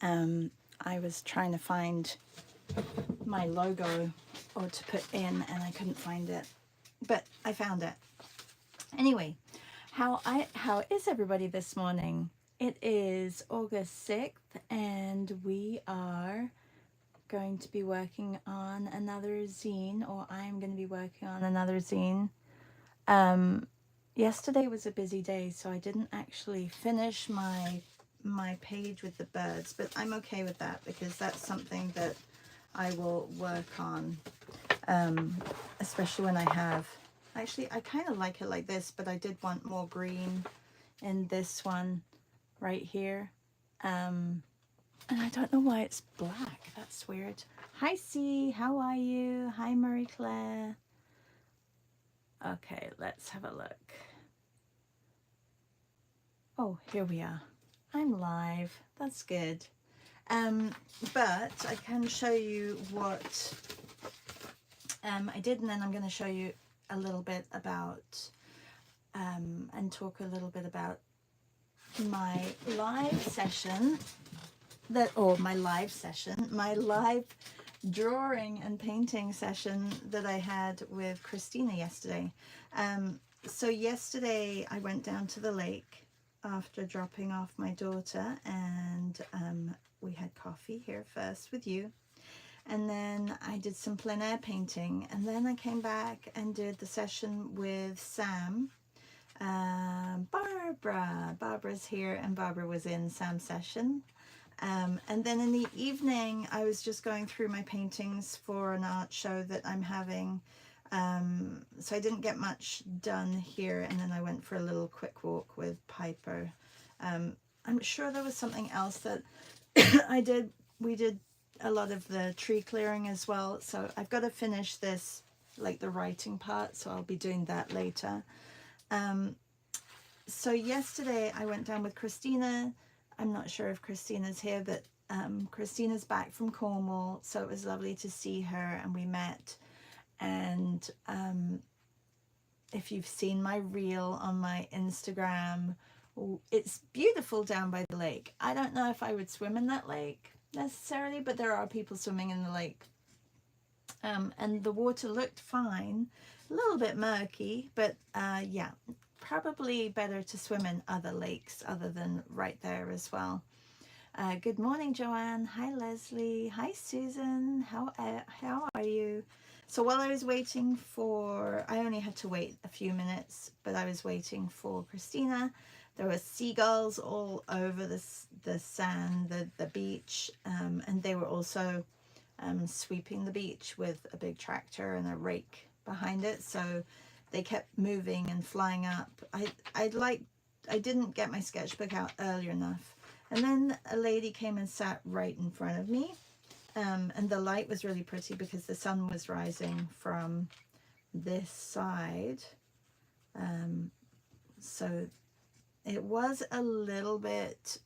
I was trying to find my logo or to put in and I couldn't find it, but I found it. Anyway, how is everybody this morning? It is August 6th and we are going to be working on another zine, or I'm going to be working on another zine. Yesterday was a busy day, so I didn't actually finish my page with the birds, but I'm okay with that because that's something that I will work on, especially when I have, actually I kind of like it like this, but I did want more green in this one right here, and I don't know why it's black. That's weird. Hi C, how are you? Hi Marie Claire. Okay, let's have a look. Oh, here we are. I'm live. That's good. But I can show you what I did, and then I'm going to show you a little bit about and talk a little bit about my live session my live drawing and painting session that I had with Christina yesterday. So yesterday I went down to the lake after dropping off my daughter, and we had coffee here first with you, and then I did some plein air painting, and then I came back and did the session with Sam. Barbara's here, and Barbara was in Sam's session. And then in the evening, I was just going through my paintings for an art show that I'm having. So I didn't get much done here, and then I went for a little quick walk with Piper. I'm sure there was something else that I did. We did a lot of the tree clearing as well. So I've got to finish this, like the writing part, so I'll be doing that later. So yesterday I went down with Christina. I'm not sure if Christina's here, but Christina's back from Cornwall, so it was lovely to see her, and we met. And if you've seen my reel on my Instagram, it's beautiful down by the lake. I don't know if I would swim in that lake necessarily, but there are people swimming in the lake. And the water looked fine, a little bit murky, but yeah, probably better to swim in other lakes other than right there as well. Good morning, Joanne. Hi, Leslie. Hi, Susan. How are you? So while I was waiting for, I only had to wait a few minutes, but I was waiting for Christina. There were seagulls all over the sand, the beach, and they were also sweeping the beach with a big tractor and a rake behind it. So they kept moving and flying up. I didn't get my sketchbook out early enough. And then a lady came and sat right in front of me. And the light was really pretty because the sun was rising from this side. So it was a little bit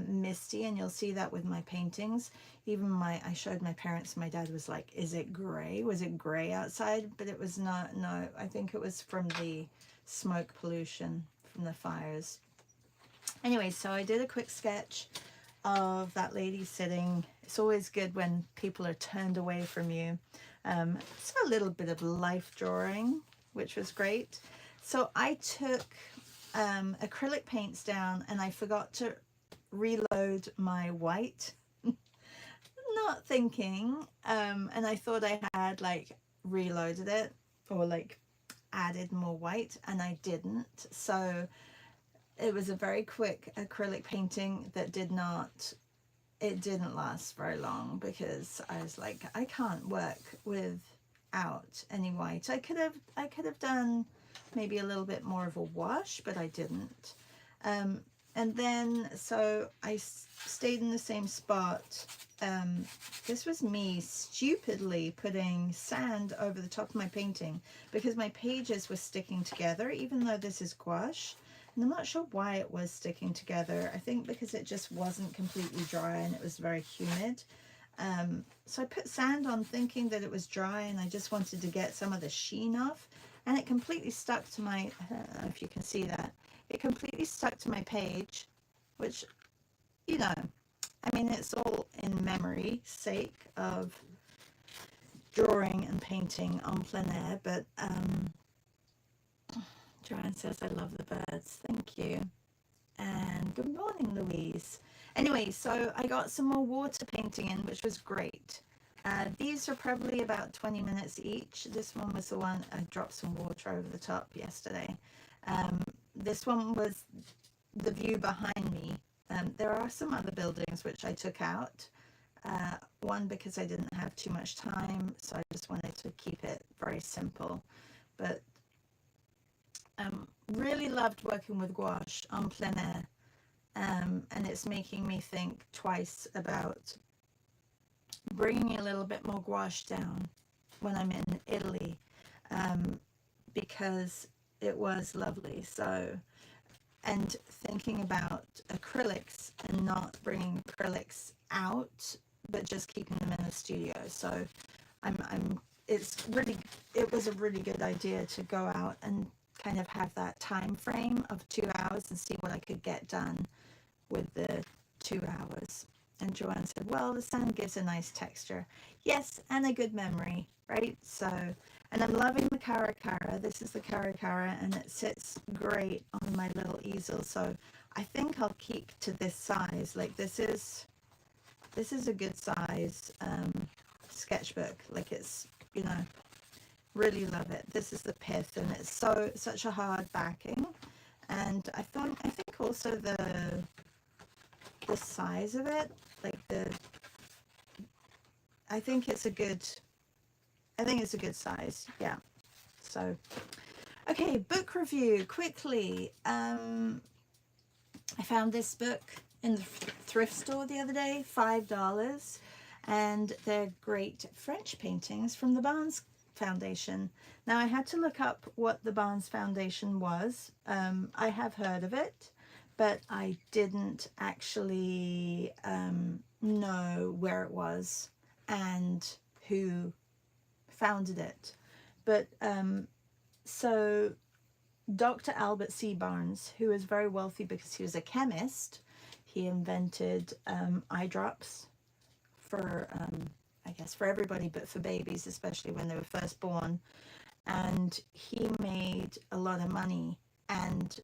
misty, and you'll see that with my paintings. Even I showed my parents, my dad was like, is it gray? Was it gray outside? But it was not. No, I think it was from the smoke pollution from the fires. Anyway, so I did a quick sketch of that lady sitting. It's always good when people are turned away from you. It's a little bit of life drawing, which was great. So I took acrylic paints down, and I forgot to reload my white, not thinking, and I thought I had like reloaded it or like added more white, and I didn't. So it was a very quick acrylic painting that didn't last very long because I was like, I can't work without any white. I could have done maybe a little bit more of a wash, but I didn't. And then, so I stayed in the same spot. This was me stupidly putting sand over the top of my painting because my pages were sticking together, even though this is gouache. And I'm not sure why it was sticking together. I think because it just wasn't completely dry and it was very humid. So I put sand on thinking that it was dry, and I just wanted to get some of the sheen off. And it completely stuck to my, I don't know if you can see that. It completely stuck to my page, which, you know, mean, it's all in memory sake of drawing and painting en plein air, but Joanne says, I love the birds. Thank you. And good morning, Louise. Anyway, so I got some more water painting in, which was great. These are probably about 20 minutes each. This one was the one I dropped some water over the top yesterday. This one was the view behind me. There are some other buildings which I took out. One, because I didn't have too much time, so I just wanted to keep it very simple. But really loved working with gouache en plein air. And it's making me think twice about bringing a little bit more gouache down when I'm in Italy, because it was lovely. So, and thinking about acrylics and not bringing acrylics out, but just keeping them in the studio. So it was a really good idea to go out and kind of have that time frame of 2 hours and see what I could get done with the 2 hours. And Joanne said, well, the sand gives a nice texture. Yes, and a good memory, right? So, and I'm loving the cara cara. This is the cara cara, and it sits great on my little easel. So I think I'll keep to this size. Like this is a good size sketchbook. Like it's, you know, really love it. This is the pith, and it's such a hard backing. And I think also the size of it, like I think it's a good size. Yeah. So okay, book review quickly. I found this book in the thrift store the other day, $5, and they're great French paintings from the Barnes Foundation. Now I had to look up what the Barnes Foundation was. I have heard of it, but I didn't actually know where it was and who founded it. But so Dr. Albert C. Barnes, who is very wealthy because he was a chemist, he invented eye drops for, I guess, for everybody, but for babies, especially when they were first born. And he made a lot of money, and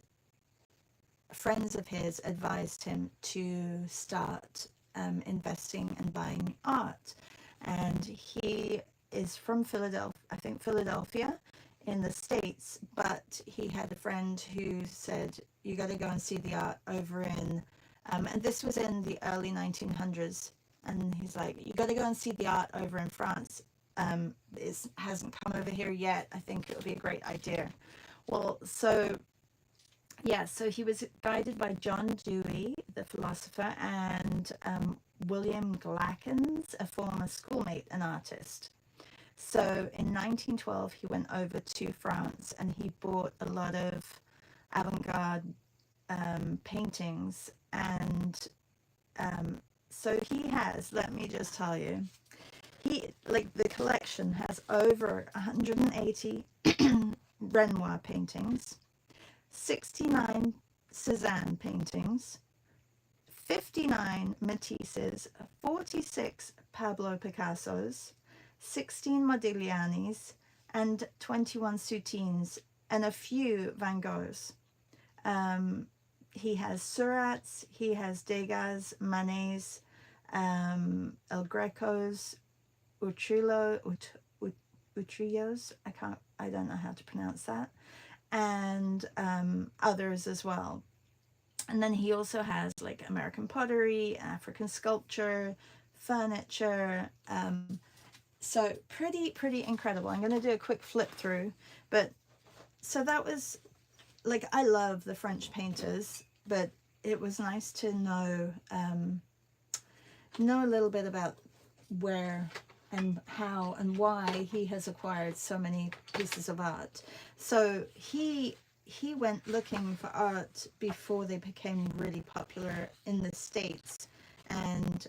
friends of his advised him to start investing and buying art. And he is from Philadelphia in the States, but he had a friend who said, you got to go and see the art over in, and this was in the early 1900s. And he's like, you got to go and see the art over in France. It hasn't come over here yet. I think it would be a great idea. Well, so yeah, so he was guided by John Dewey, the philosopher, and William Glackens, a former schoolmate and artist. So in 1912, he went over to France and he bought a lot of avant-garde paintings. And so he has, let me just tell you, the collection has over 180 Renoir paintings, 69 Cézanne paintings, 59 Matisses, 46 Pablo Picassos, 16 Modiglianis, and 21 Soutines, and a few Van Goghs. He has Surats, he has Degas, Manets, El Grecos, Utrillos, I don't know how to pronounce that, and others as well. And then he also has like American pottery, African sculpture, furniture. So pretty incredible. I'm going to do a quick flip through, but so that was like, I love the French painters, but it was nice to know a little bit about where and how and why he has acquired so many pieces of art. So he went looking for art before they became really popular in the States, and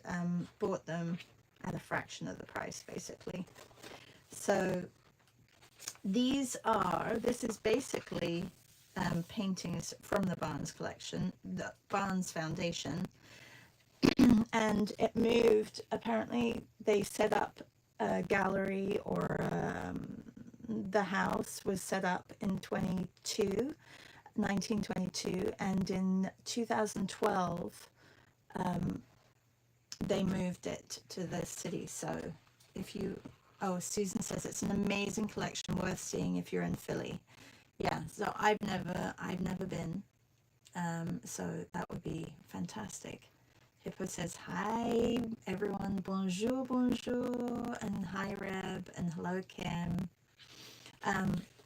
bought them at a fraction of the price, basically. So this is basically paintings from the Barnes collection, the Barnes Foundation. And it moved. Apparently they set up a gallery, or the house was set up in 1922, and in 2012 they moved it to the city. So if you, oh, Susan says it's an amazing collection worth seeing if you're in Philly. Yeah, so I've never been, so that would be fantastic. Hippo says hi everyone, bonjour, bonjour, and hi Reb, and hello Kim.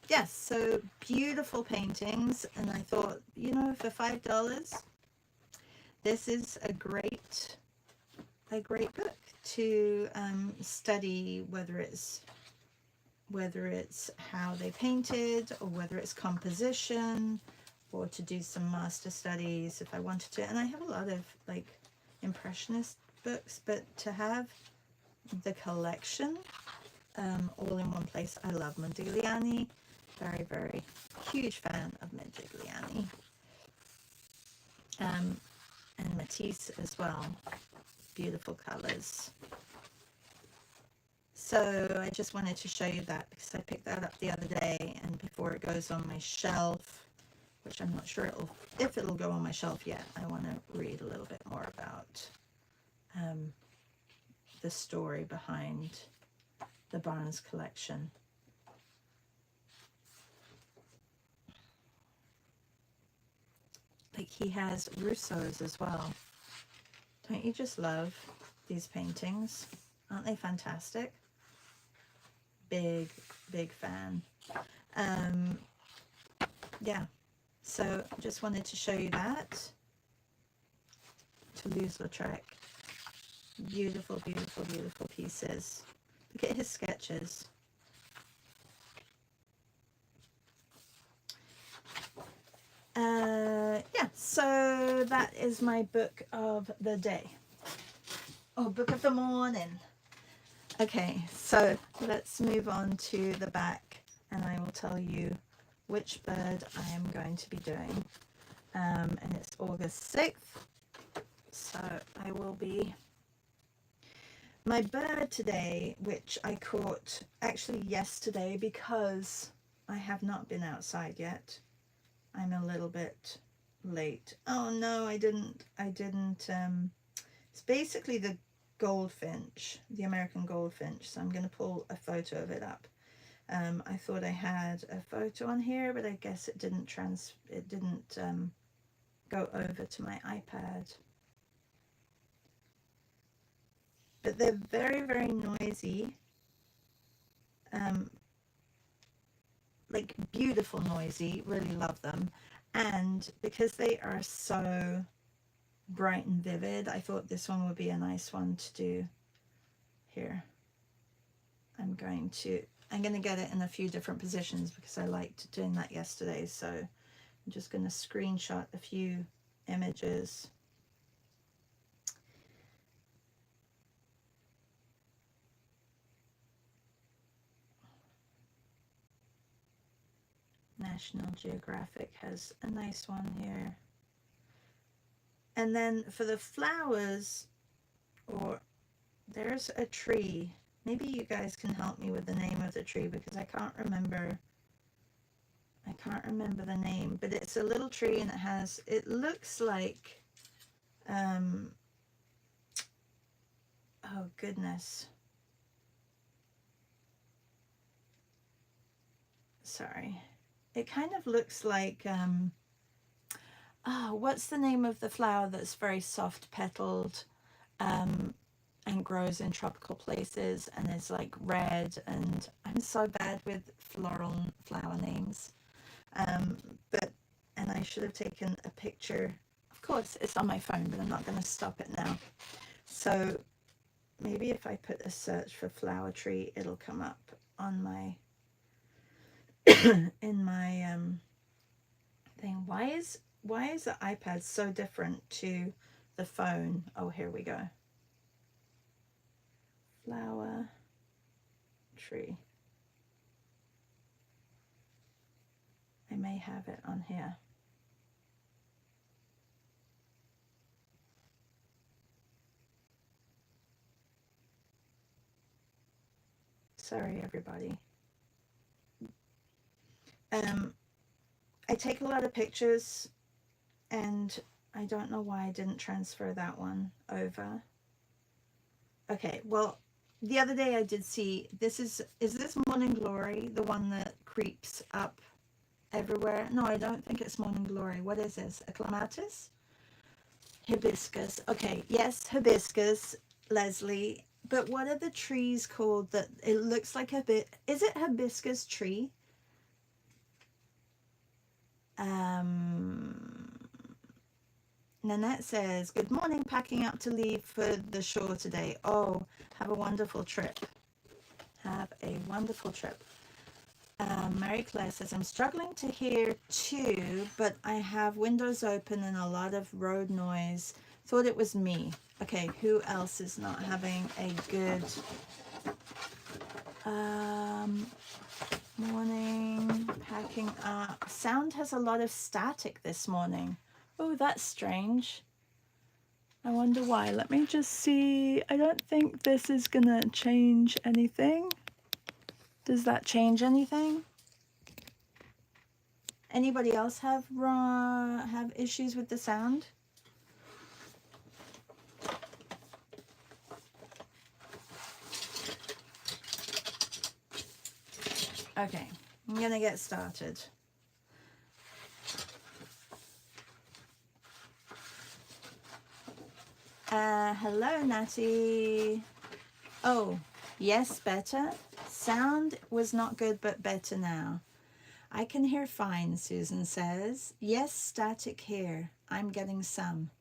Yes, so beautiful paintings, and I thought, you know, for $5, this is a great book to study, whether it's how they painted, or whether it's composition, or to do some master studies if I wanted to. And I have a lot of like impressionist books, but to have the collection all in one place. I love Modigliani, very, very huge fan of Modigliani, and Matisse as well. Beautiful colors. So I just wanted to show you that because I picked that up the other day, and before it goes on my shelf, which I'm not sure if it'll go on my shelf yet, I want to read a little bit more about the story behind the Barnes collection. Like, he has Rousseau's as well. Don't you just love these paintings? Aren't they fantastic? Big fan. Yeah, so just wanted to show you that. Toulouse-Lautrec. Beautiful, beautiful, beautiful pieces. Look at his sketches. Yeah, so that is my book of the day. Oh, book of the morning. Okay, so let's move on to the back, and I will tell you which bird I am going to be doing. And it's August 6th, so I will be... My bird today, which I caught actually yesterday because I have not been outside yet. I'm a little bit late. Oh no, I didn't, it's basically the goldfinch, the American goldfinch, so I'm going to pull a photo of it up. I thought I had a photo on here, but I guess it didn't go over to my iPad. But they're very, very noisy, like beautiful noisy, really love them. And because they are so bright and vivid, I thought this one would be a nice one to do here. I'm going to get it in a few different positions because I liked doing that yesterday. So I'm just going to screenshot a few images. National Geographic has a nice one here. And then for the flowers, or there's a tree. Maybe you guys can help me with the name of the tree because I can't remember the name, but it's a little tree and it looks like, oh goodness. Sorry. It kind of looks like, what's the name of the flower that's very soft petaled, and grows in tropical places and is like red, and I'm so bad with floral flower names. And I should have taken a picture. Of course, it's on my phone, but I'm not going to stop it now. So maybe if I put a search for flower tree, it'll come up on my in my thing. Why is the iPad so different to the phone? Oh, here we go. Flower tree. I may have it on here. Sorry, everybody. I take a lot of pictures, and I don't know why I didn't transfer that one over. Okay, well, the other day I did see, is this Morning Glory, the one that creeps up everywhere? No, I don't think it's Morning Glory. What is this? A clematis? Hibiscus. Okay, yes, hibiscus, Leslie. But what are the trees called that it looks like a bit? Is it hibiscus tree? Nanette says, good morning, packing up to leave for the shore today. Oh, have a wonderful trip. Have a wonderful trip. Mary Claire says, I'm struggling to hear too, but I have windows open and a lot of road noise. Thought it was me. Okay, who else is not having a good morning? Packing up. Sound has a lot of static this morning. Oh, that's strange. I wonder why. Let me just see. I don't think this is gonna change anything. Does that change anything? Anybody else have issues with the sound? Okay, I'm gonna get started. Hello, Natty. Oh, yes, better. Sound was not good, but better now. I can hear fine, Susan says. Yes, static here. I'm getting some.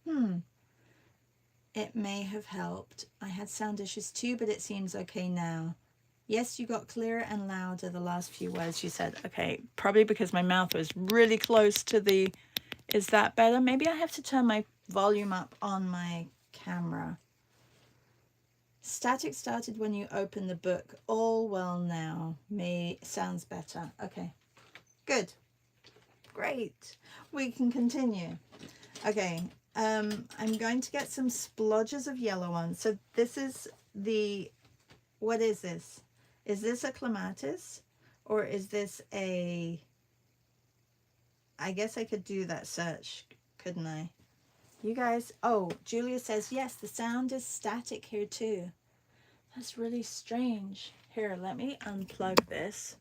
It may have helped. I had sound issues too, but it seems okay now. Yes, you got clearer and louder the last few words you said. Okay, probably because my mouth was really close to the... Is that better? Maybe I have to turn my volume up on my camera. Static started when you opened the book. All well now. Sounds better. Okay, good. Great. We can continue. Okay, I'm going to get some splodges of yellow on. So this is the... What is this? Is this a clematis? Or is this a... I guess I could do that search, couldn't I? You guys... Oh, Julia says, yes, the sound is static here too. That's really strange. Here, let me unplug this.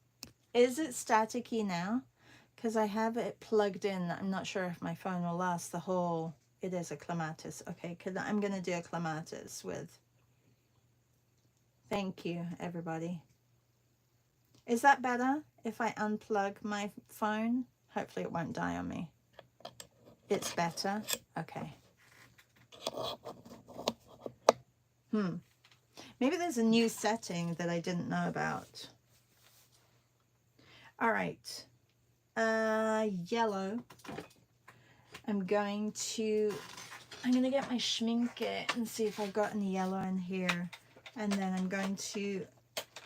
Is it staticky now? Because I have it plugged in. I'm not sure if my phone will last the whole... It is a clematis. Okay, I'm going to do a clematis with... Thank you, everybody. Is that better if I unplug my phone? Hopefully it won't die on me. It's better? Okay. Maybe there's a new setting that I didn't know about. All right. Yellow. I'm going to get my schminke and see if I've got any yellow in here. And then I'm going to,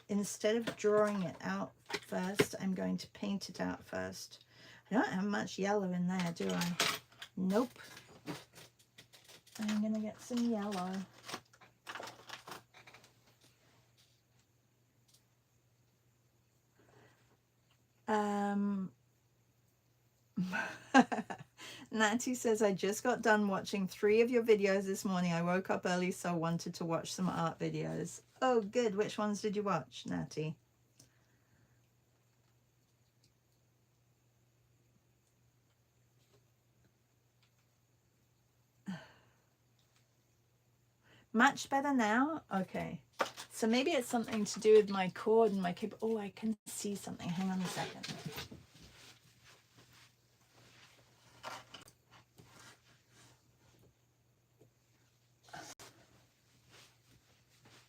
instead of drawing it out first, I'm going to paint it out first. I don't have much yellow in there, do I? Nope. I'm going to get some yellow. Natty says, I just got done watching 3 of your videos this morning. I woke up early, so I wanted to watch some art videos. Oh, good. Which ones did you watch, Natty? Much better now? Okay. So maybe it's something to do with my cord and my keyboard. Oh, I can see something. Hang on a second.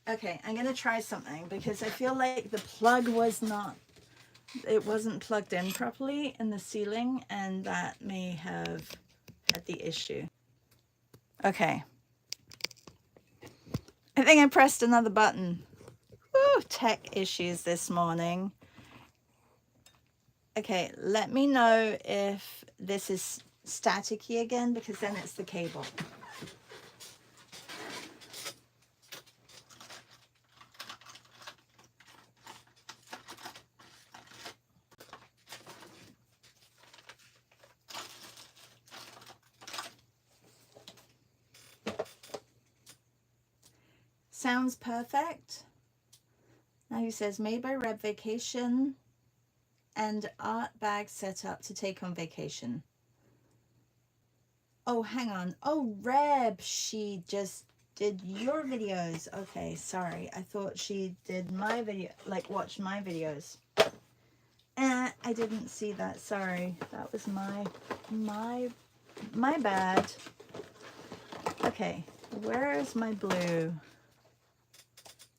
Okay, I'm going to try something because I feel like the plug it wasn't plugged in properly in the ceiling, and that may have had the issue. Okay. I think I pressed another button. Woo, tech issues this morning. Okay, let me know if this is staticky again, because then it's the cable. Sounds perfect. Now he says, made by Reb Vacation and art bag set up to take on vacation. Oh, hang on. Oh, Reb, she just did your videos. Okay, sorry. I thought she did my video, like watched my videos. I didn't see that. Sorry. That was my bad. Okay, where is my blue?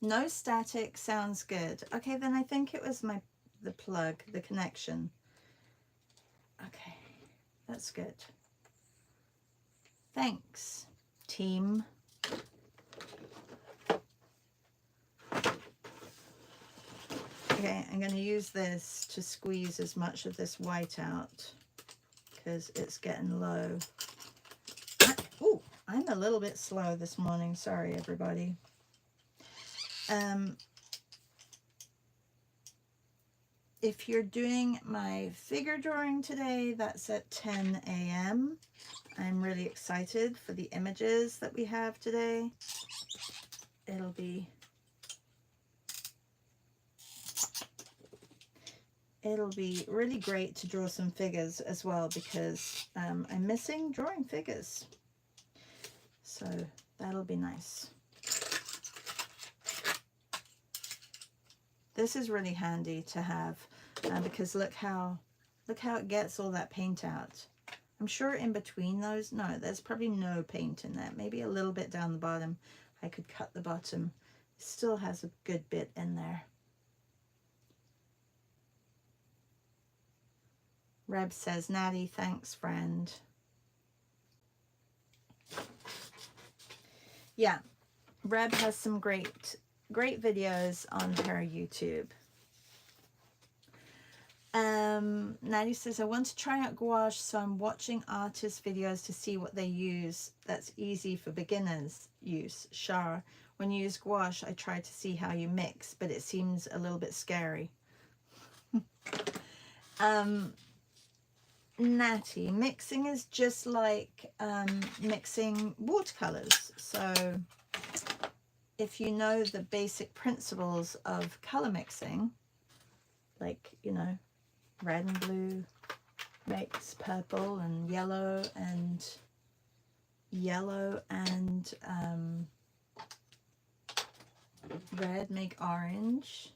No static sounds good. Okay, then I think it was the plug, the connection. Okay, that's good. Thanks, team. Okay, I'm going to use this to squeeze as much of this white out because it's getting low. Oh, I'm a little bit slow this morning. Sorry, everybody. If you're doing my figure drawing today, that's at 10 a.m. I'm really excited for the images that we have today. It'll be really great to draw some figures as well because I'm missing drawing figures. So that'll be nice. This is really handy to have because look how it gets all that paint out. I'm sure in between those, no, there's probably no paint in there. Maybe a little bit down the bottom. I could cut the bottom. It still has a good bit in there. Reb says, Natty, thanks, friend. Yeah, Reb has some great videos on her YouTube. Natty says, I want to try out gouache, so I'm watching artist videos to see what they use. That's easy for beginners use. Shar, when you use gouache, I try to see how you mix, but it seems a little bit scary. Natty, mixing is just like mixing watercolors. So if you know the basic principles of color mixing, like, you know, red and blue makes purple, and yellow and red make orange,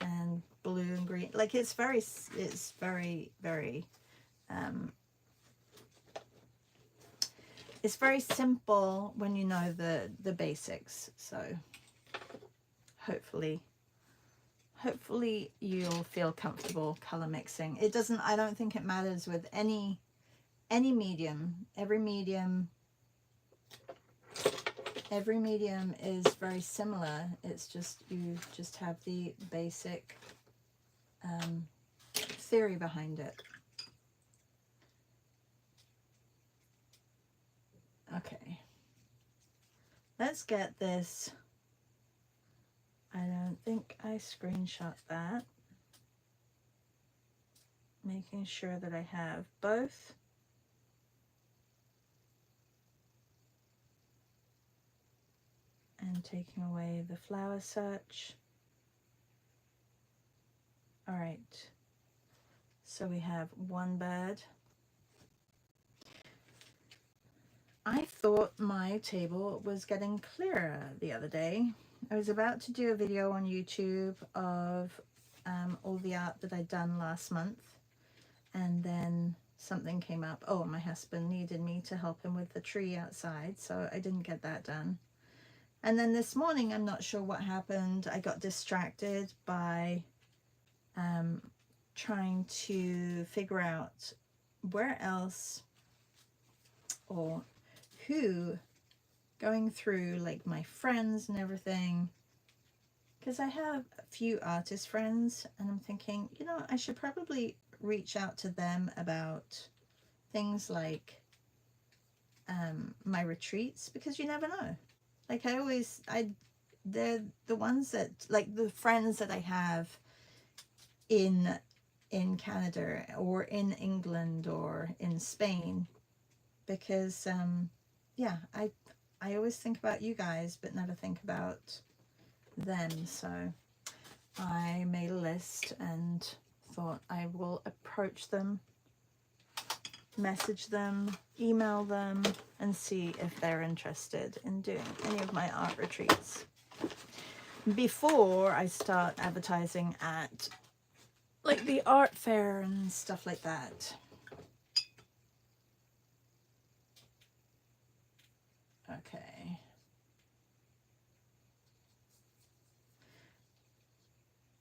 and blue and green. Like it's very it's very simple when you know the basics. So hopefully you'll feel comfortable color mixing. It doesn't, I don't think it matters with any medium. Every medium is very similar. It's just, you just have the basic theory behind it. Okay, let's get this. I don't think I screenshot that. Making sure that I have both. And taking away the flower search. All right, so we have one bird. I thought my table was getting clearer the other day. I was about to do a video on YouTube of all the art that I'd done last month, and then something came up. Oh, my husband needed me to help him with the tree outside, so I didn't get that done. And then this morning, I'm not sure what happened. I got distracted by trying to figure out where else or who, going through like my friends and everything, because I have a few artist friends, and I'm thinking, you know, I should probably reach out to them about things like my retreats, because you never know. Like they're the ones that, like the friends that I have in Canada or in England or in Spain, because yeah, I always think about you guys, but never think about them. So I made a list and thought I will approach them, message them, email them, and see if they're interested in doing any of my art retreats before I start advertising at like the art fair and stuff like that. Okay.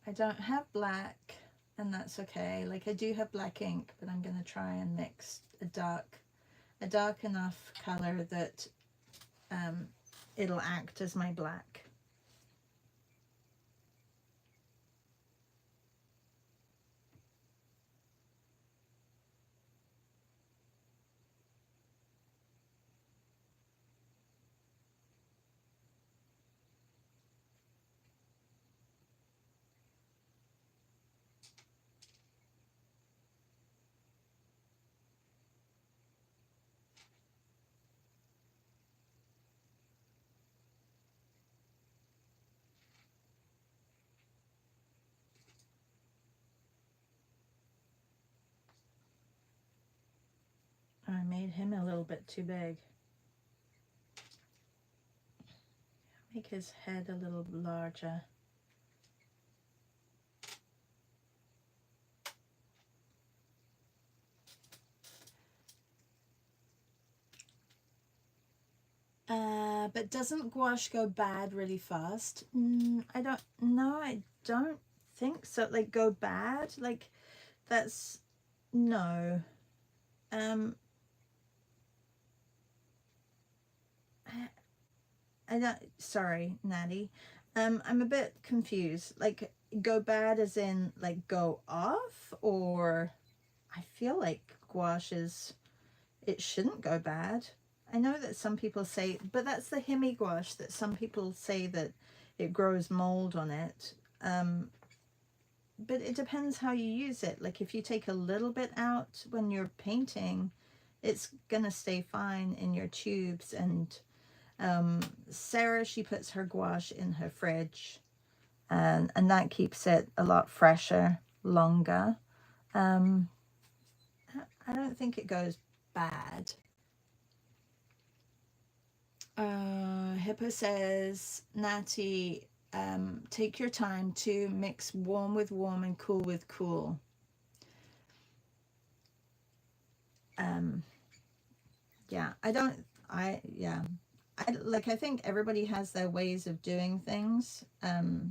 I don't have black, and that's okay. Like I do have black ink, but I'm going to try and mix a dark enough color that it'll act as my black. I made him a little bit too big. Make his head a little larger. But doesn't gouache go bad really fast? I don't think so. Like go bad? Like that's no. I don't, sorry, Natty. I'm a bit confused. Like go bad as in like go off, or I feel like gouache is, it shouldn't go bad. I know that some people say, but that's the hemi gouache, that some people say that it grows mold on it. But it depends how you use it. Like if you take a little bit out when you're painting, it's gonna stay fine in your tubes. And Sarah, she puts her gouache in her fridge, and that keeps it a lot fresher, longer. I don't think it goes bad. Hippo says, Natty, take your time to mix warm with warm and cool with cool. Yeah, I think everybody has their ways of doing things.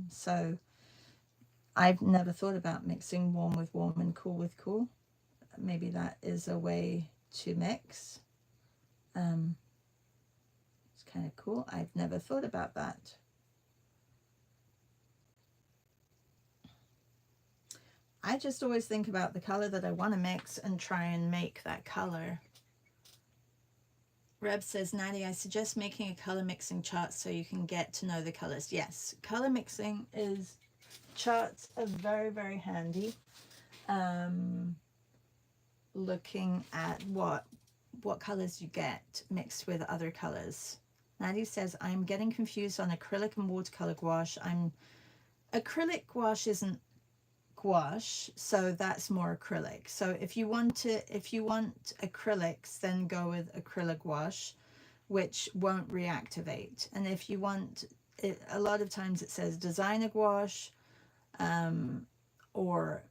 So I've never thought about mixing warm with warm and cool with cool. Maybe that is a way to mix. It's kind of cool. I've never thought about that. I just always think about the color that I want to mix and try and make that color. Reb says, Natty, I suggest making a color mixing chart so you can get to know the colors. Yes, color mixing is, charts are very, very handy. Looking at what colors you get mixed with other colors. Natty says, I'm getting confused on acrylic and watercolor gouache. Acrylic gouache isn't gouache, so that's more acrylic. So if you want acrylics, then go with acrylic gouache, which won't reactivate. And if you want it, a lot of times it says designer gouache, or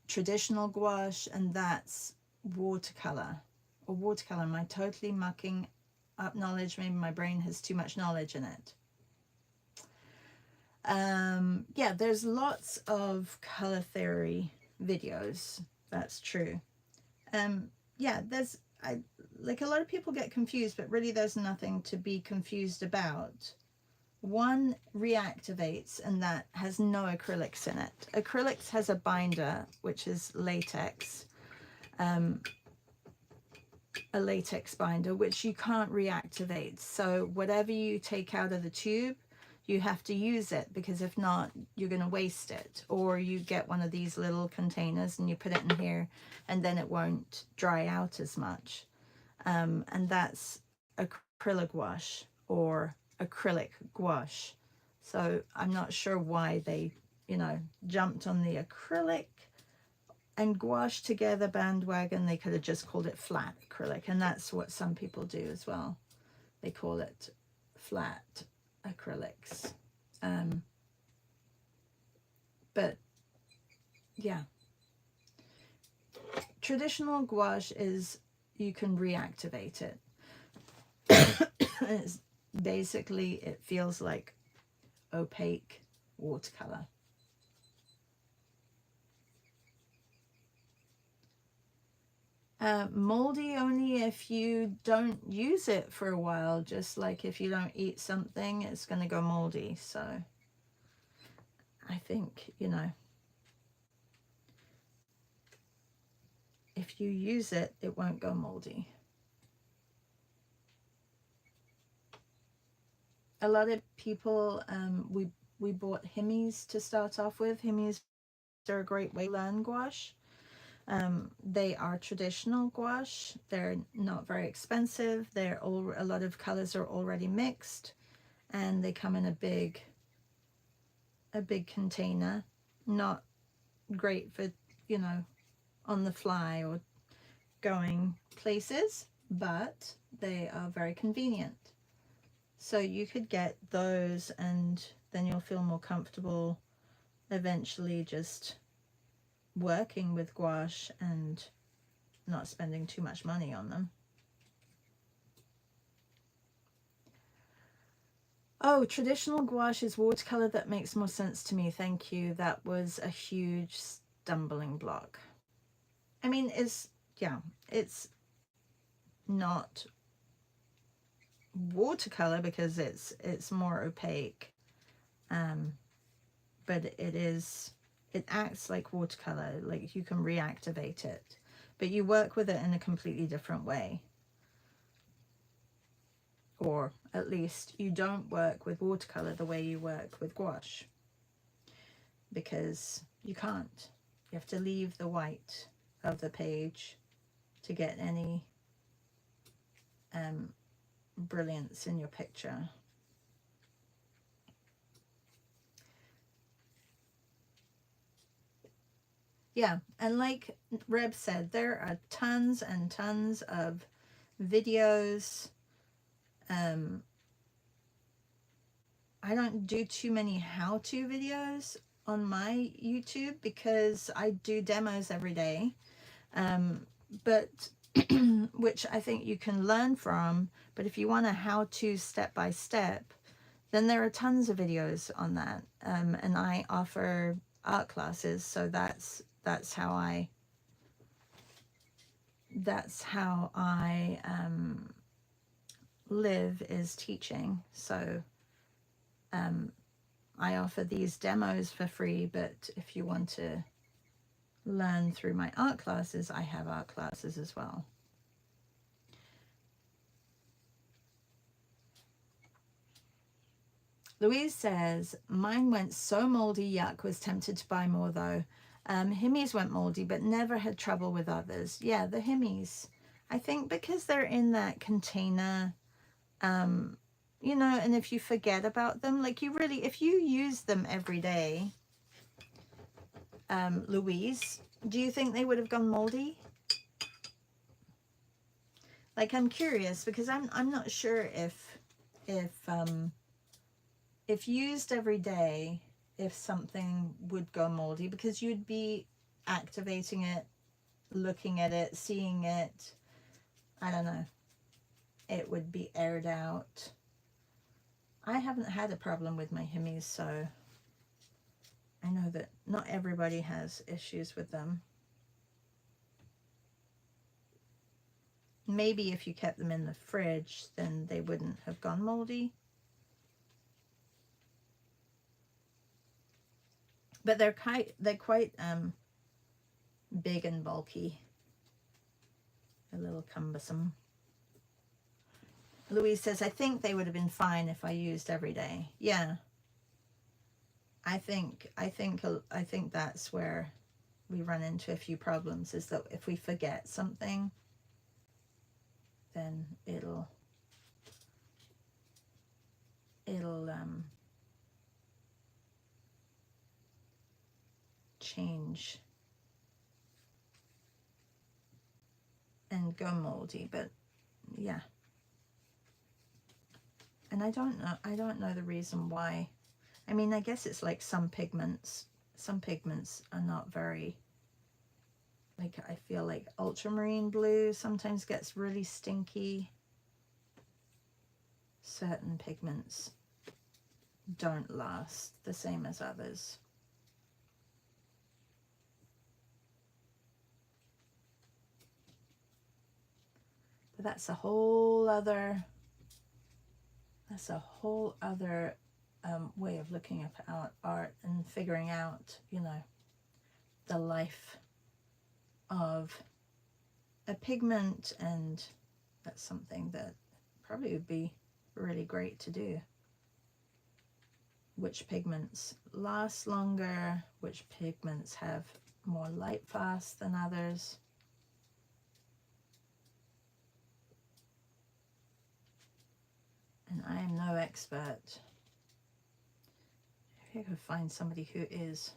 traditional gouache, and that's watercolor. Or watercolor. Am I totally mucking up knowledge? Maybe my brain has too much knowledge in it. Yeah, there's lots of color theory videos. That's true. Yeah, like a lot of people get confused, but really there's nothing to be confused about. One reactivates, and that has no acrylics in it. Acrylics has a binder, which is latex, a latex binder, which you can't reactivate. So whatever you take out of the tube, you have to use it, because if not, you're going to waste it. Or you get one of these little containers and you put it in here, and then it won't dry out as much. And that's acrylic gouache. or acrylic gouache. So I'm not sure why they, you know, jumped on the acrylic and gouache together bandwagon. They could have just called it flat acrylic, and that's what some people do as well. They call it flat acrylics. But yeah, traditional gouache is, you can reactivate it. It's basically, it feels like opaque watercolor. Moldy only if you don't use it for a while. Just like if you don't eat something, it's going to go moldy. So I think, you know, if you use it, it won't go moldy. A lot of people, we bought Himmies to start off with. Himmies are a great way to learn gouache. They are traditional gouache. They're not very expensive. They're all, a lot of colors are already mixed, and they come in a big container. Not great for, you know, on the fly or going places, but they are very convenient. So you could get those, and then you'll feel more comfortable eventually just working with gouache and not spending too much money on them. Oh, traditional gouache is watercolor. That makes more sense to me. Thank you. That was a huge stumbling block. I mean, it's not watercolor because it's more opaque, but it acts like watercolor. Like, you can reactivate it, but you work with it in a completely different way. Or at least you don't work with watercolor the way you work with gouache, because you can't. You have to leave the white of the page to get any brilliance in your picture. Yeah, and like Reb said, there are tons and tons of videos. I don't do too many how-to videos on my YouTube because I do demos every day, but which I think you can learn from. But if you want a how-to step-by-step, then there are tons of videos on that, and I offer art classes, so that's how I live, is teaching. So I offer these demos for free, but if you want to learn through my art classes, I have art classes as well. Louise says, mine went so moldy, yuck, was tempted to buy more though. Himmies went moldy, but never had trouble with others. Yeah, the Himmies, I think because they're in that container, you know, and if you forget about them, like you really, if you use them every day, Louise, do you think they would have gone moldy? Like, I'm curious because I'm not sure if used every day, if something would go moldy, because you'd be activating it, looking at it, seeing it. I don't know. It would be aired out. I haven't had a problem with my Himmies, so I know that not everybody has issues with them. Maybe if you kept them in the fridge, then they wouldn't have gone moldy. But they're quite big and bulky, a little cumbersome. Louise says, I think they would have been fine if I used every day. Yeah, I think that's where we run into a few problems, is that if we forget something, then it'll it'll change and go moldy. But yeah, and I don't know the reason why. I mean, I guess it's like some pigments are not very, like, I feel like ultramarine blue sometimes gets really stinky. Certain pigments don't last the same as others. But that's a whole other way of looking at art and figuring out, you know, the life of a pigment, and that's something that probably would be really great to do. Which pigments last longer, which pigments have more light fast than others. And I am no expert. If I could find somebody who is.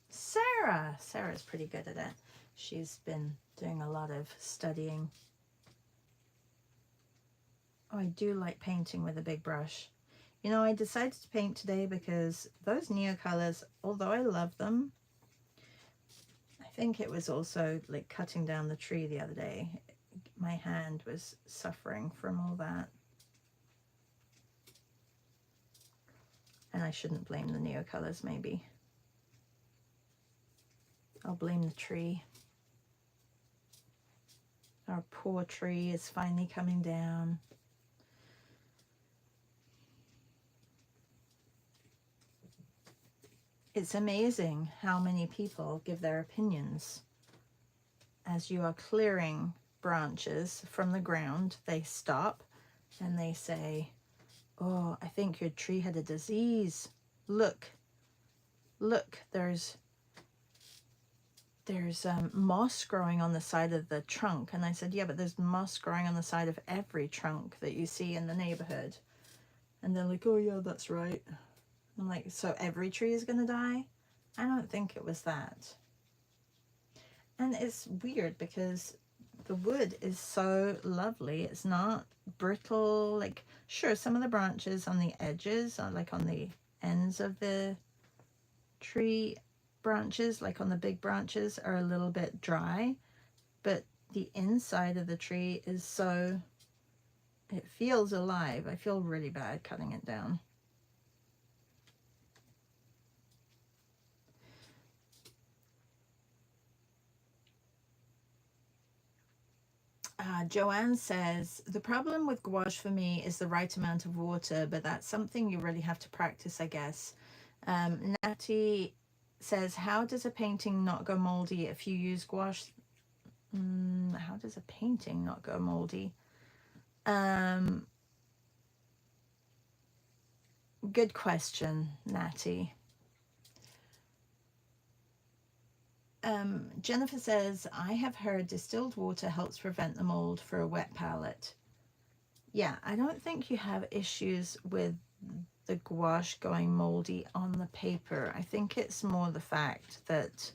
Sarah! Sarah's pretty good at it. She's been doing a lot of studying. Oh, I do like painting with a big brush. You know, I decided to paint today because those Neocolors, although I love them, I think it was also like cutting down the tree the other day. My hand was suffering from all that. And I shouldn't blame the Neocolors, maybe. I'll blame the tree. Our poor tree is finally coming down. It's amazing how many people give their opinions. As you are clearing branches from the ground, they stop and they say, "Oh, I think your tree had a disease. Look, there's moss growing on the side of the trunk." And I said, "Yeah, but there's moss growing on the side of every trunk that you see in the neighborhood." And they're like, "Oh yeah, that's right." I'm like, "So every tree is gonna die?" I don't think it was that. And it's weird because the wood is so lovely. It's not brittle. Like, sure, some of the branches on the edges, or like on the ends of the tree branches, like on the big branches, are a little bit dry, but the inside of the tree is so, it feels alive. I feel really bad cutting it down. Joanne says, the problem with gouache for me is the right amount of water, but that's something you really have to practice, I guess. Natty says, how does a painting not go moldy if you use gouache? How does a painting not go moldy? Good question, Natty. Jennifer says, I have heard distilled water helps prevent the mold for a wet palette. Yeah, I don't think you have issues with the gouache going moldy on the paper. I think it's more the fact that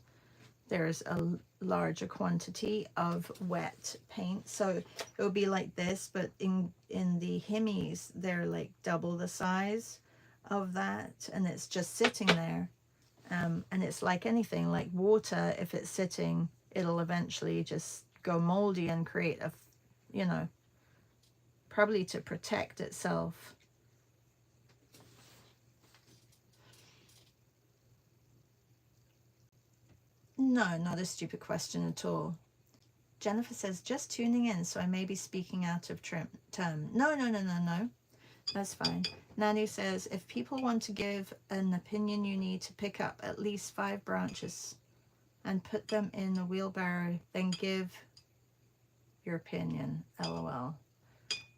there's a larger quantity of wet paint. So it'll be like this, but in the Hemis, they're like double the size of that, and it's just sitting there. And it's like anything, like water, if it's sitting, it'll eventually just go moldy and create a, you know, probably to protect itself. No, not a stupid question at all. Jennifer says, just tuning in, so I may be speaking out of term. No. That's fine. Nanu says, if people want to give an opinion, you need to pick up at least 5 branches and put them in a wheelbarrow, then give your opinion. LOL.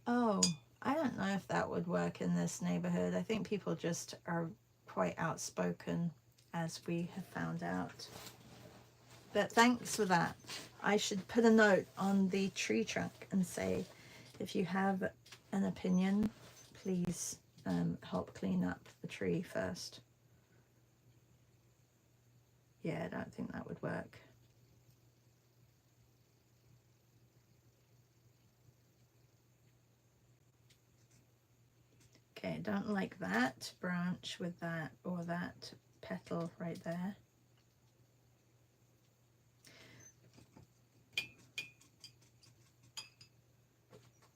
Oh, I don't know if that would work in this neighborhood. I think people just are quite outspoken, as we have found out. But thanks for that. I should put a note on the tree trunk and say, if you have an opinion, please help clean up the tree first. Yeah, I don't think that would work. Okay, I don't like that branch with that or that petal right there.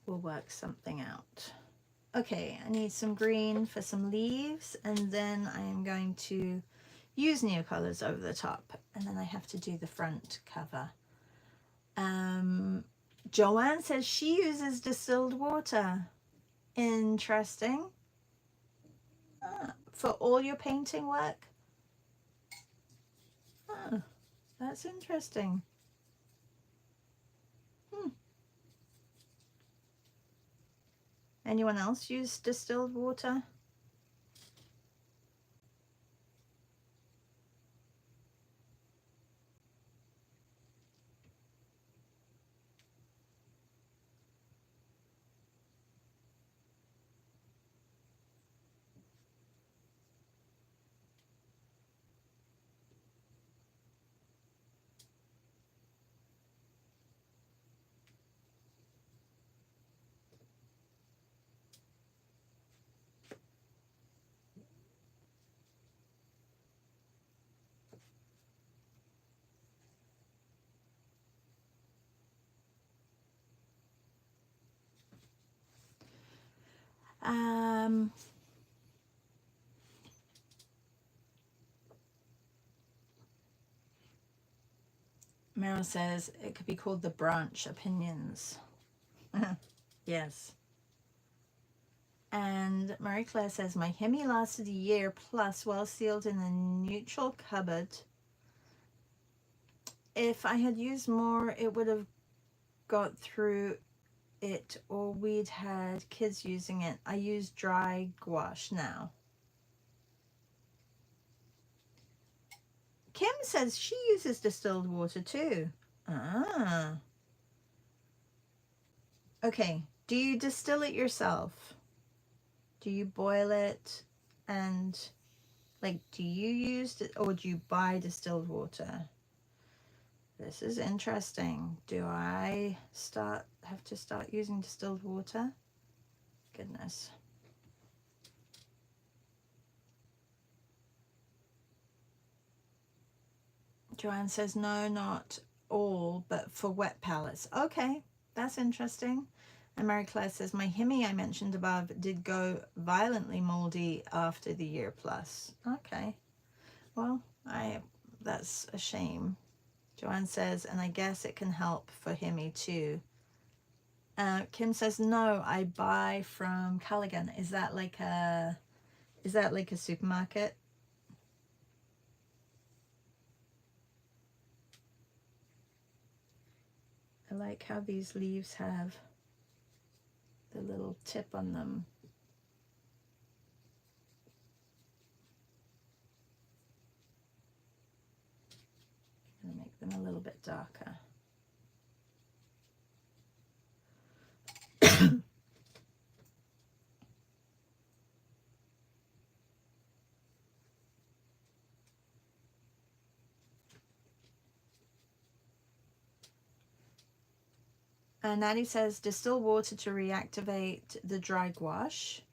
We'll work something out. Okay, I need some green for some leaves, and then I am going to use Neocolors over the top, and then I have to do the front cover. Joanne says she uses distilled water. Interesting. For all your painting work? That's interesting. Anyone else use distilled water? Meryl says it could be called the branch opinions. Yes. And Marie Claire says, my Hemi lasted a year plus, well sealed in a neutral cupboard. If I had used more, it would have got through it, or we'd had kids using it. I use dry gouache now. Kim says she uses distilled water too. Ah. Okay, do you distill it yourself? Do you boil it? And like, do you use it, or do you buy distilled water? This is interesting. Do I have to start using distilled water? Goodness. Joanne says, no, not all, but for wet palettes. Okay, that's interesting. And Mary Claire says, my Hemi I mentioned above did go violently moldy after the year plus. Okay, well, that's a shame. Joanne says, and I guess it can help for Hemi too. Kim says, no, I buy from Callaghan. Is that like a supermarket? I like how these leaves have the little tip on them. I'm gonna make them a little bit darker. Natty says, distill water to reactivate the dry gouache.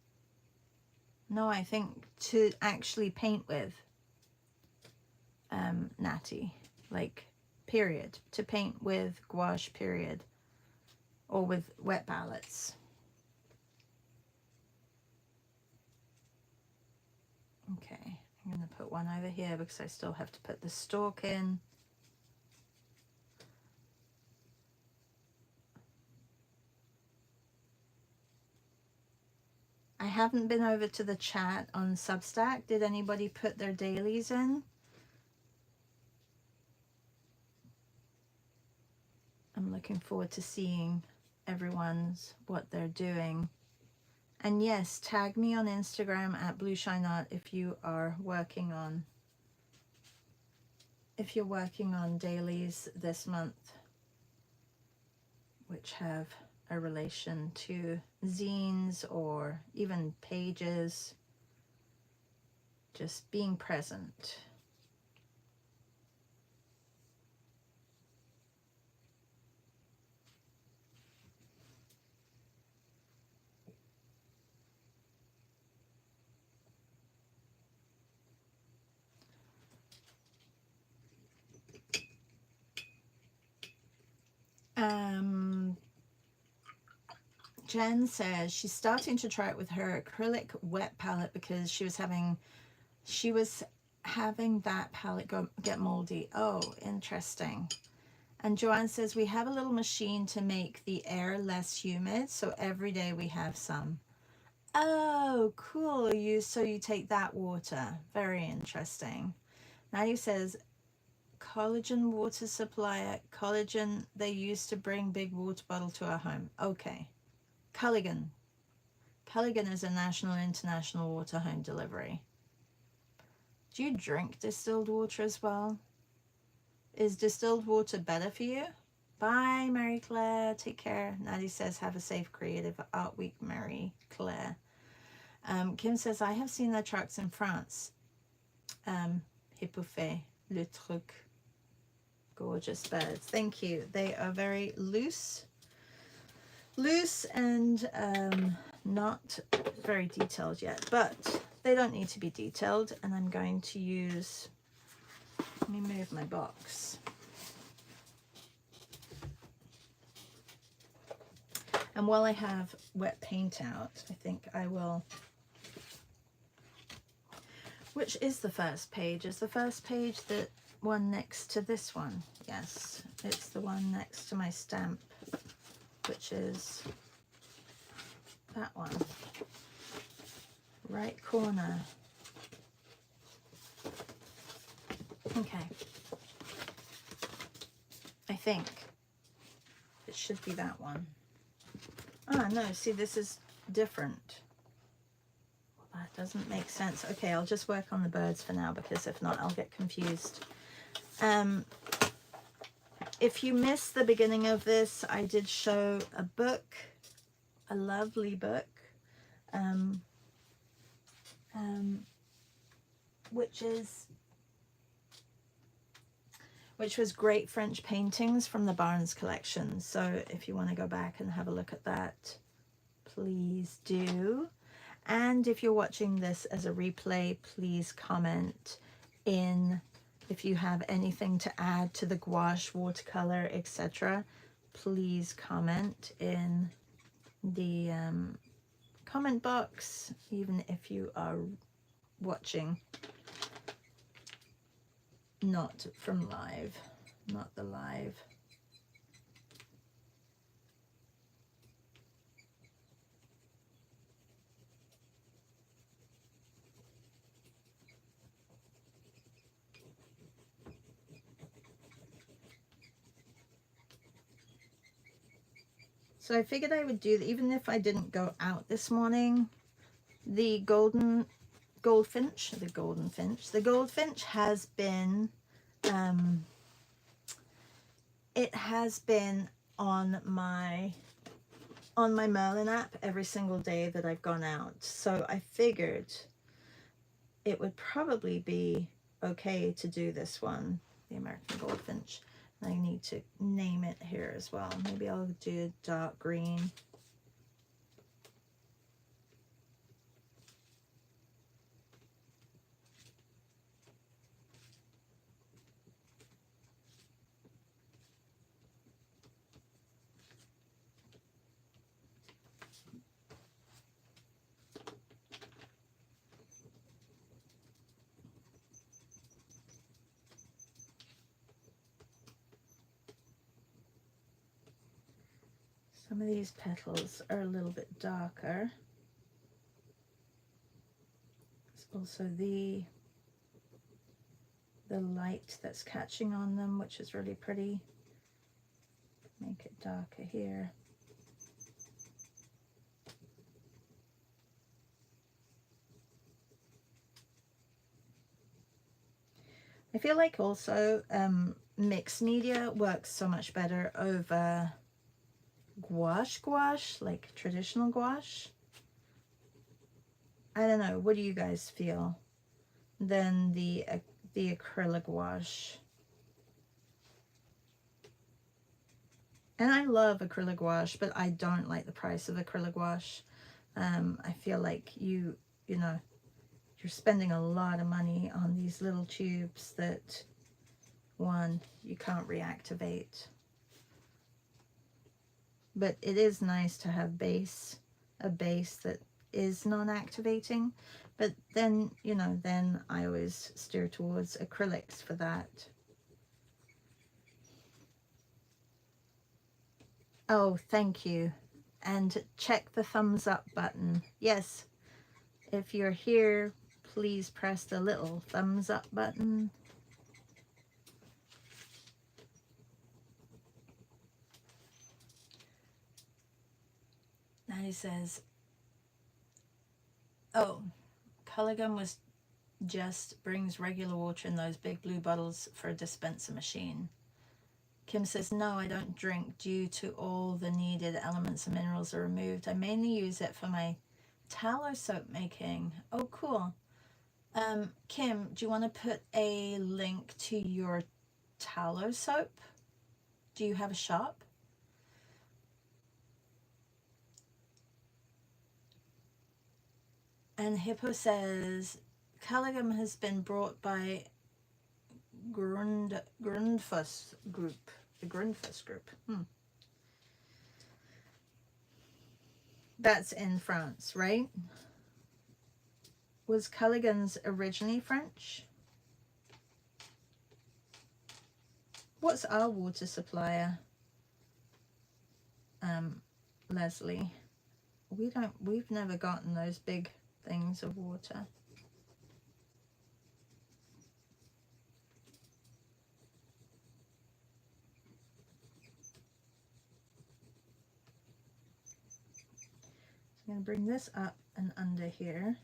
No, I think to actually paint with, Natty, like, period. To paint with gouache, period. Or with wet palettes. Okay, I'm going to put one over here because I still have to put the stalk in. I haven't been over to the chat on Substack. Did anybody put their dailies in? I'm looking forward to seeing everyone's what they're doing. And yes, tag me on Instagram at BlueShineArt if you are working on dailies this month, which have a relation to zines or even pages. Just being present. Jen says she's starting to try it with her acrylic wet palette because she was having that palette get moldy. Oh, interesting. And Joanne says we have a little machine to make the air less humid, so every day we have some. Oh, cool. So you take that water. Very interesting. Nadia says collagen water supplier. Collagen, they used to bring big water bottle to our home. Okay. Culligan. Culligan is a national and international water home delivery. Do you drink distilled water as well? Is distilled water better for you? Bye, Mary Claire. Take care. Nadia says, have a safe creative art week, Mary Claire. Kim says, I have seen their trucks in France. Hippofé, le truc. Gorgeous birds. Thank you. They are very loose and not very detailed yet, but they don't need to be detailed. And I'm going to use, let me move my box. And while I have wet paint out, I think I will, which is the first page? Is the first page the one next to this one? Yes, it's the one next to my stamp, which is that one. Right corner. Okay. I think it should be that one. Ah, no, see, this is different. Well, that doesn't make sense. Okay, I'll just work on the birds for now, because if not, I'll get confused. If you missed the beginning of this, I did show a book, a lovely book, which was Great French Paintings from the Barnes collection. So if you want to go back and have a look at that, please do. And if you're watching this as a replay, please comment in if you have anything to add to the gouache, watercolor, etc. Please comment in the comment box, even if you are watching not from live, not the live. So I figured I would do, even if I didn't go out this morning, the goldfinch has been, it has been on my Merlin app every single day that I've gone out. So I figured it would probably be okay to do this one, the American goldfinch. I need to name it here as well. Maybe I'll do dark green. Some of these petals are a little bit darker. There's also the light that's catching on them, which is really pretty. Make it darker here. I feel like also mixed media works so much better over gouache, like traditional gouache. I don't know, what do you guys feel? Than the acrylic gouache. And I love acrylic gouache, but I don't like the price of acrylic gouache. I feel like you know, you're spending a lot of money on these little tubes that, one, you can't reactivate. But it is nice to have a base that is non-activating. But then, you know, then I always steer towards acrylics for that. Oh, thank you. And check the thumbs up button. Yes, if you're here, please press the little thumbs up button. Now he says, oh, color gum was just brings regular water in those big blue bottles for a dispenser machine. Kim says, no, I don't drink due to all the needed elements and minerals are removed. I mainly use it for my tallow soap making. Oh, cool. Kim, do you want to put a link to your tallow soap? Do you have a shop? And Hippo says, Caligum has been brought by Grundfos Group. The Grundfos Group. That's in France, right? Was Caligans originally French? What's our water supplier? Leslie. We've never gotten those big things of water. I'm going to bring this up and under here.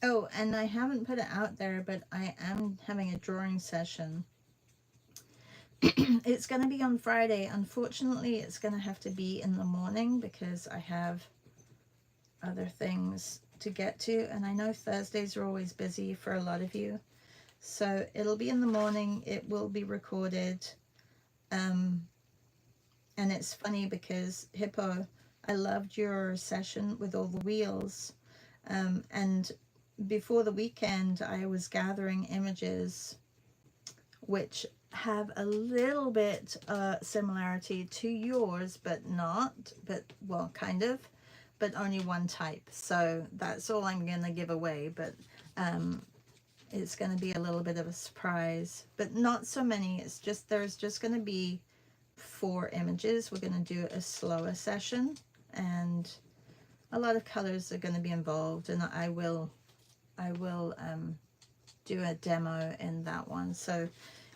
Oh, and I haven't put it out there, but I am having a drawing session. It's going to be on Friday. Unfortunately, it's going to have to be in the morning because I have other things to get to. And I know Thursdays are always busy for a lot of you. So it'll be in the morning. It will be recorded. And it's funny because, Hippo, I loved your session with all the wheels. And before the weekend, I was gathering images which have a little bit similarity to yours, but not, but well, kind of, but only one type. So that's all I'm going to give away, but it's going to be a little bit of a surprise, but not so many. It's just, there's just going to be 4 images. We're going to do a slower session, and a lot of colors are going to be involved, and I will do a demo in that one. So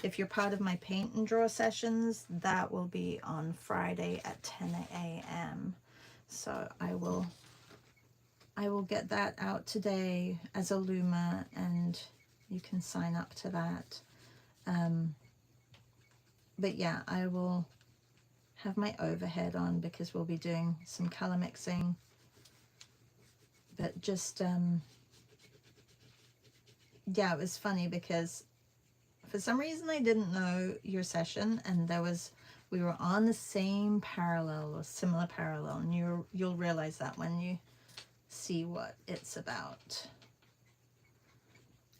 if you're part of my paint and draw sessions, that will be on Friday at 10 a.m. So I will get that out today as a Luma, and you can sign up to that. But yeah, I will have my overhead on because we'll be doing some color mixing. But just yeah, it was funny because for some reason I didn't know your session, and we were on the same parallel or similar parallel, and you'll realize that when you see what it's about.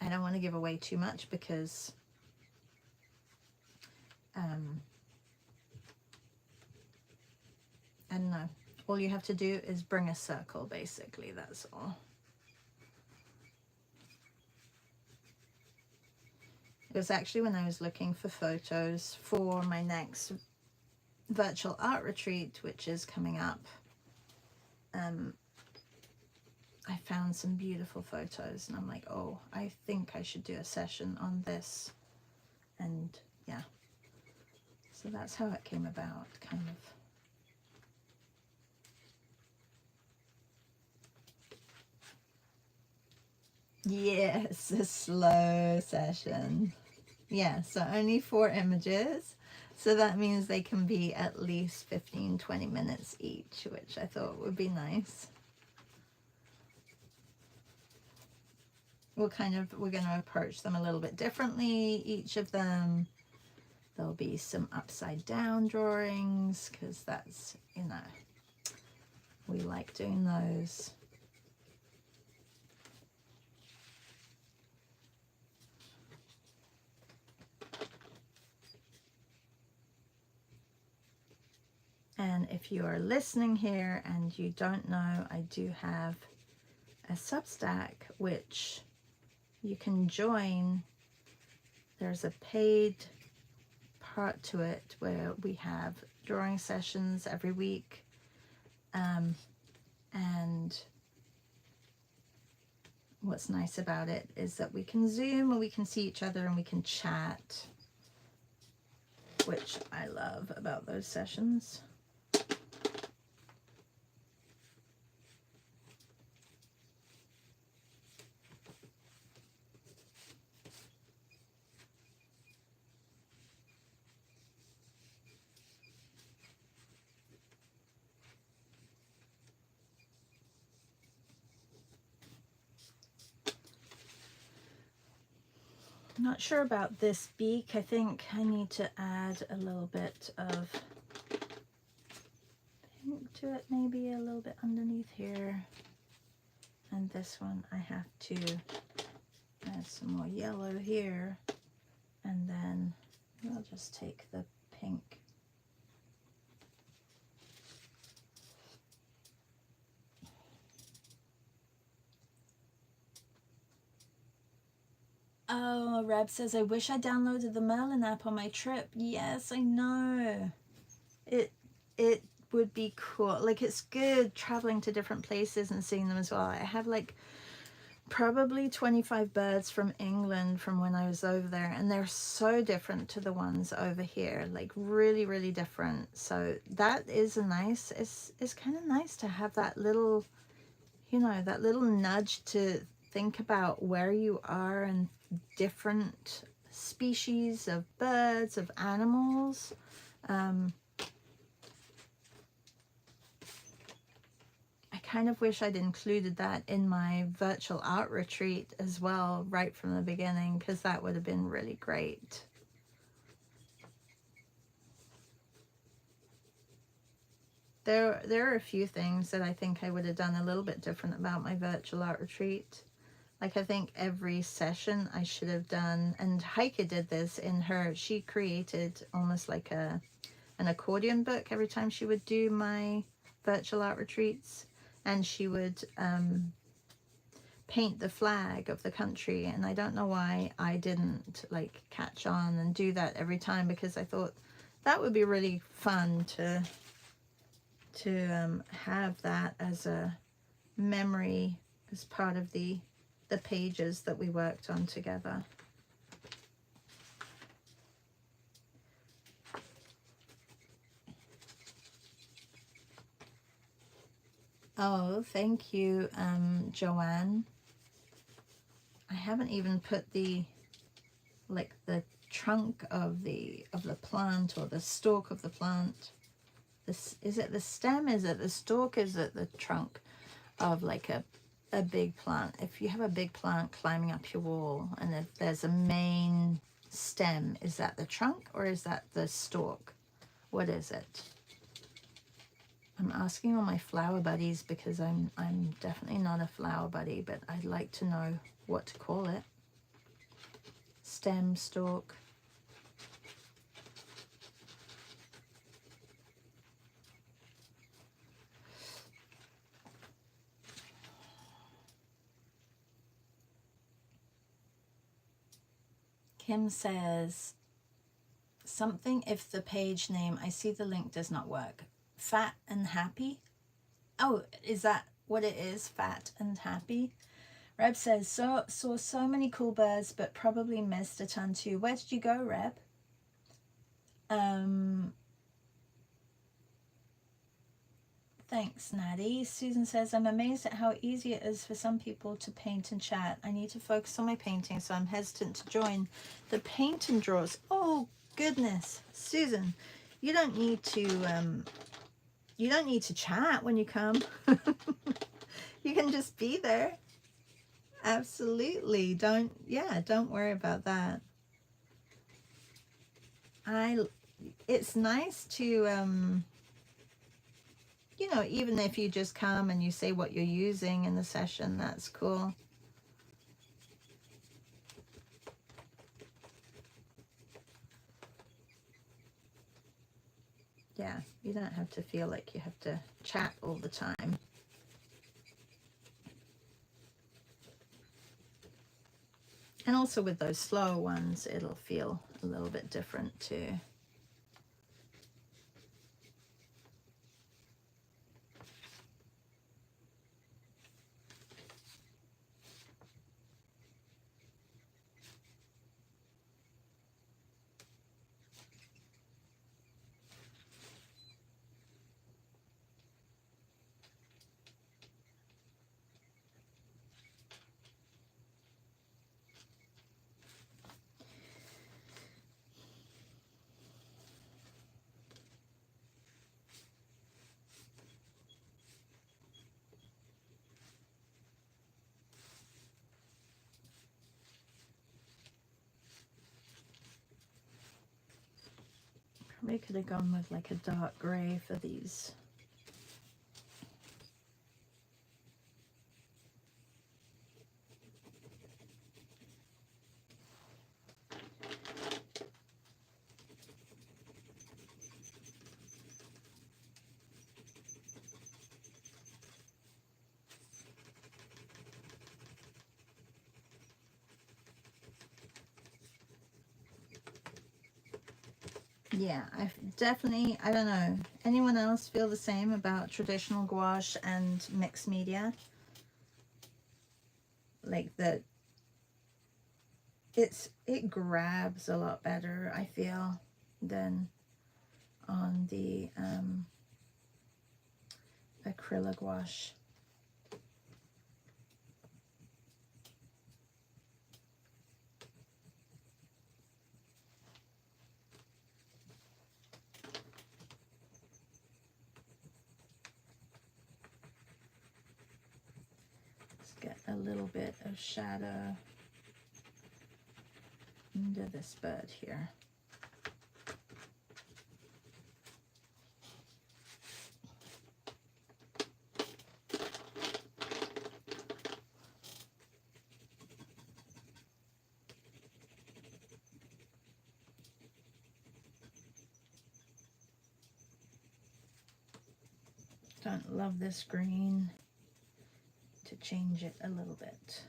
I don't want to give away too much because I don't know. All you have to do is bring a circle, basically, that's all. It was actually when I was looking for photos for my next virtual art retreat, which is coming up. I found some beautiful photos and I'm like, oh, I think I should do a session on this. And yeah, so that's how it came about, kind of. Yes, a slow session. Yeah, so only 4 images. So that means they can be at least 15-20 minutes each, which I thought would be nice. We're going to approach them a little bit differently, each of them. There'll be some upside down drawings, because that's, you know, we like doing those. And if you are listening here and you don't know, I do have a Substack, which you can join. There's a paid part to it where we have drawing sessions every week. And what's nice about it is that we can Zoom and we can see each other and we can chat, which I love about those sessions. I'm not sure about this beak. I think I need to add a little bit of pink to it, maybe a little bit underneath here. And this one I have to add some more yellow here. And then I'll just take the pink. Oh, Reb says, I wish I downloaded the Merlin app on my trip. Yes, I know. It would be cool. Like, it's good traveling to different places and seeing them as well. I have like probably 25 birds from England from when I was over there, and they're so different to the ones over here, like really, really different. So that is a nice, it's kind of nice to have that little, you know, that little nudge to think about where you are and different species of birds, of animals. I kind of wish I'd included that in my virtual art retreat as well, right from the beginning, because that would have been really great. There are a few things that I think I would have done a little bit different about my virtual art retreat. Like, I think every session I should have done, and Heike did this in her, she created almost like an accordion book every time she would do my virtual art retreats, and she would paint the flag of the country. And I don't know why I didn't like catch on and do that every time, because I thought that would be really fun to have that as a memory, as part of the pages that we worked on together. Oh, thank you, Joanne. I haven't even put the trunk of the plant, or the stalk of the plant. This, is it the stem? Is it the stalk? Is it the trunk of like a big plant? If you have a big plant climbing up your wall, and if there's a main stem, is that the trunk or is that the stalk? What is it? I'm asking all my flower buddies because I'm definitely not a flower buddy, but I'd like to know what to call it. Stem, stalk. Kim says something if the page name, I see the link does not work. Fat and happy? Oh, is that what it is? Fat and happy? Reb says, saw so many cool birds, but probably missed a ton too. Where did you go, Reb? Thanks, Natty. Susan says, I'm amazed at how easy it is for some people to paint and chat. I need to focus on my painting, so I'm hesitant to join the paint and draws. Oh, goodness. Susan, you don't need to chat when you come. You can just be there. Absolutely. Don't worry about that. It's nice to you know, even if you just come and you say what you're using in the session, that's cool. Yeah, you don't have to feel like you have to chat all the time. And also with those slow ones, it'll feel a little bit different too. Probably could have gone with like a dark gray for these. Yeah, I definitely, I don't know. Anyone else feel the same about traditional gouache and mixed media? Like that it grabs a lot better, I feel, than on the acrylic gouache. Let's get a little bit of shadow into this bird here. Don't love this green, to change it a little bit.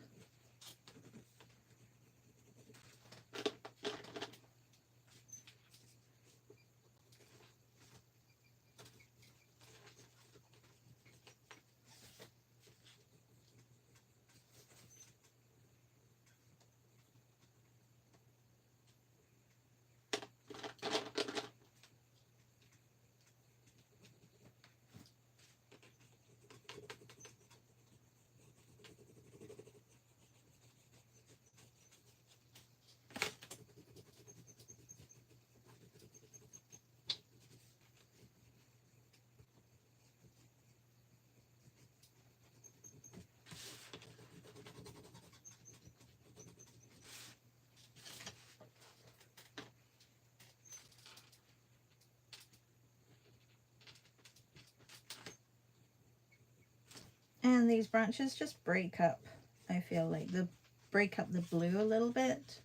And these branches just break up, I feel like. They break up the blue a little bit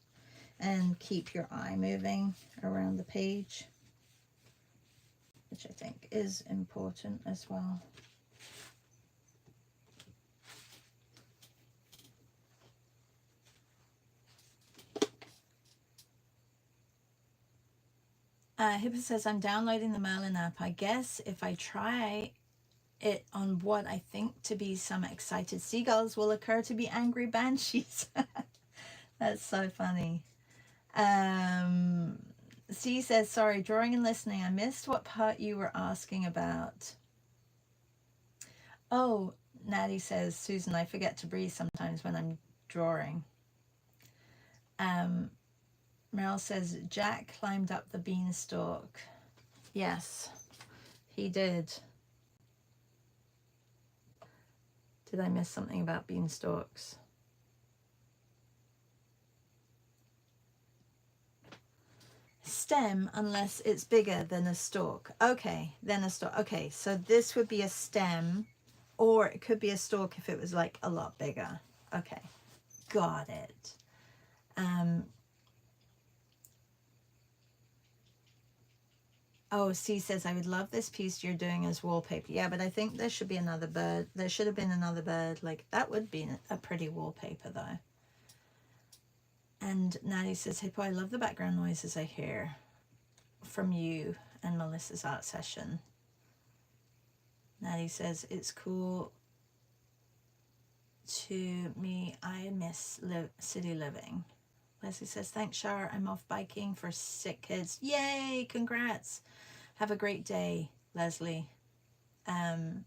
and keep your eye moving around the page, which I think is important as well. Hippo says, I'm downloading the Merlin app. I guess if I try it on what I think to be some excited seagulls will occur to be angry banshees. That's so funny. C says, sorry, drawing and listening. I missed what part you were asking about. Oh, Natty says, Susan, I forget to breathe sometimes when I'm drawing. Meryl says, Jack climbed up the beanstalk. Yes, he did. Did I miss something about beanstalks? Stem unless it's bigger than a stalk. Okay, then a stalk. Okay, so this would be a stem, or it could be a stalk if it was like a lot bigger. Okay, got it. Oh, C says, I would love this piece you're doing as wallpaper. Yeah, but I think there should be another bird. There should have been another bird. Like, that would be a pretty wallpaper, though. And Natty says, Hippo, I love the background noises I hear from you and Melissa's art session. Natty says, it's cool to me. I miss city living. Leslie says, thanks, Shar. I'm off biking for sick kids. Yay, congrats. Have a great day, Leslie. And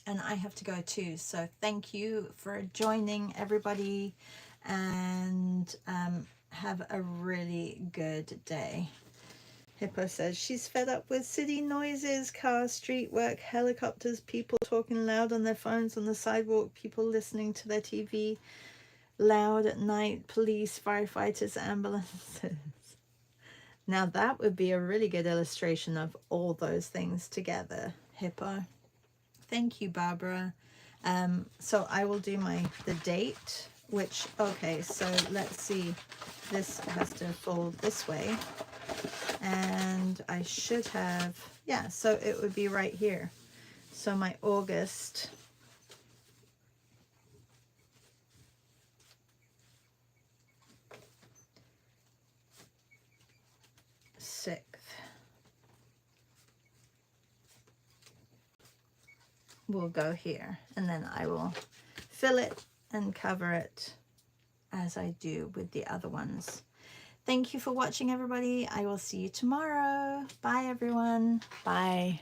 I have to go too. So thank you for joining, everybody. And have a really good day. Hippo says she's fed up with city noises, cars, street work, helicopters, people talking loud on their phones on the sidewalk, people listening to their TV loud at night, police, firefighters, ambulances. Now that would be a really good illustration of all those things together, Hippo. Thank you, Barbara. So I will do the date, which, okay, so let's see. This has to fold this way. And I should have, yeah, so it would be right here. So my August 6th. Will go here, and then I will fill it and cover it as I do with the other ones. Thank you for watching, everybody. I will see you tomorrow. Bye, everyone. Bye.